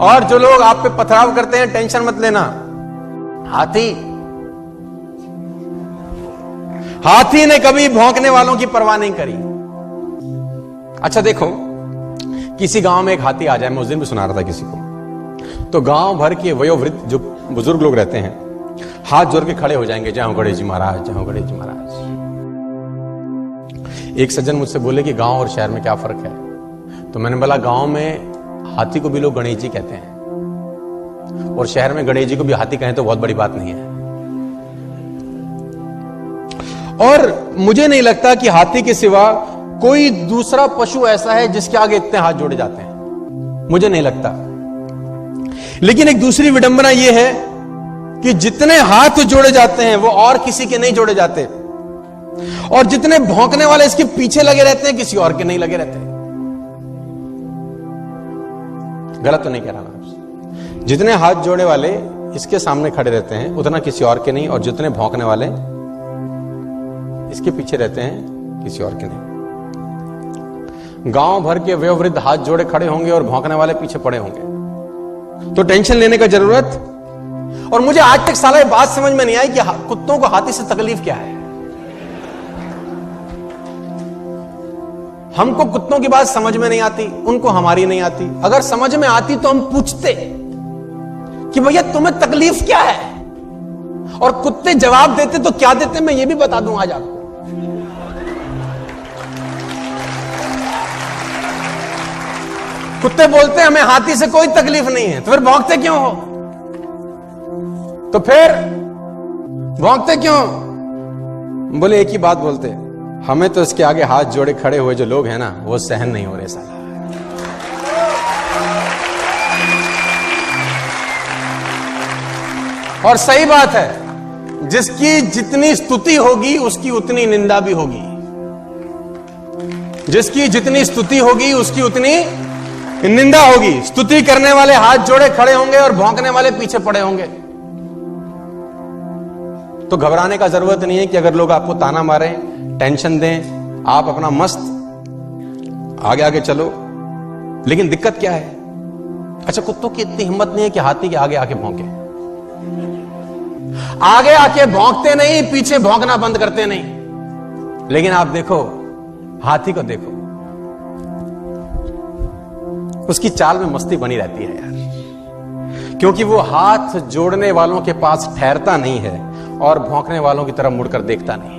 और जो लोग आप पे पथराव करते हैं, टेंशन मत लेना। हाथी ने कभी भौंकने वालों की परवाह नहीं करी। अच्छा देखो, किसी गांव में एक हाथी आ जाए, मैं उस दिन भी सुना रहा था किसी को, तो गांव भर के वयोवृद्ध जो बुजुर्ग लोग रहते हैं हाथ जोड़ के खड़े हो जाएंगे, जय हो गणेश जी महाराज, जय हो गणेश जी महाराज। एक सज्जन मुझसे बोले कि गांव और शहर में क्या फर्क है? तो मैंने बोला, गांव में हाथी को भी लोग गणेश जी कहते हैं, और शहर में गणेश जी को भी हाथी कहें तो बहुत बड़ी बात नहीं है। और मुझे नहीं लगता कि हाथी के सिवा कोई दूसरा पशु ऐसा है जिसके आगे इतने हाथ जोड़े जाते हैं, मुझे नहीं लगता। लेकिन एक दूसरी विडंबना यह है कि जितने हाथ जोड़े जाते हैं वो और किसी के नहीं जोड़े जाते, और जितने भौंकने वाले इसके पीछे लगे रहते हैं किसी और के नहीं लगे रहते। गलत तो नहीं कह रहा मैं आपसे। जितने हाथ जोड़े वाले इसके सामने खड़े रहते हैं उतना किसी और के नहीं, और जितने भौंकने वाले इसके पीछे रहते हैं किसी और के नहीं। गांव भर के वयोवृद्ध हाथ जोड़े खड़े होंगे और भौंकने वाले पीछे पड़े होंगे, तो टेंशन लेने का जरूरत। और मुझे आज तक साला ये बात समझ में नहीं आई कि कुत्तों को हाथी से तकलीफ क्या है। हमको कुत्तों की बात समझ में नहीं आती, उनको हमारी नहीं आती। अगर समझ में आती तो हम पूछते कि भैया तुम्हें तकलीफ क्या है, और कुत्ते जवाब देते तो क्या देते मैं ये भी बता दूं आज आपको। कुत्ते बोलते हैं हमें हाथी से कोई तकलीफ नहीं है, तो फिर भौंकते क्यों हो? तो फिर भौंकते क्यों? बोले एक ही बात बोलते, हमें तो इसके आगे हाथ जोड़े खड़े हुए जो लोग हैं ना, वो सहन नहीं हो रहे साला। और सही बात है, जिसकी जितनी स्तुति होगी उसकी उतनी निंदा भी होगी। जिसकी जितनी स्तुति होगी उसकी उतनी निंदा होगी। स्तुति करने वाले हाथ जोड़े खड़े होंगे और भौंकने वाले पीछे पड़े होंगे। तो घबराने का जरूरत नहीं है कि अगर लोग आपको ताना मारें, टेंशन दें, आप अपना मस्त आगे आगे चलो। लेकिन दिक्कत क्या है? अच्छा, कुत्तों की इतनी हिम्मत नहीं है कि हाथी के आगे आके भौंके। आगे आके भौंकते नहीं, पीछे भौंकना बंद करते नहीं। लेकिन आप देखो, हाथी को देखो, उसकी चाल में मस्ती बनी रहती है यार, क्योंकि वो हाथ जोड़ने वालों के पास ठहरता नहीं है और भौंकने वालों की तरफ मुड़कर देखता नहीं है।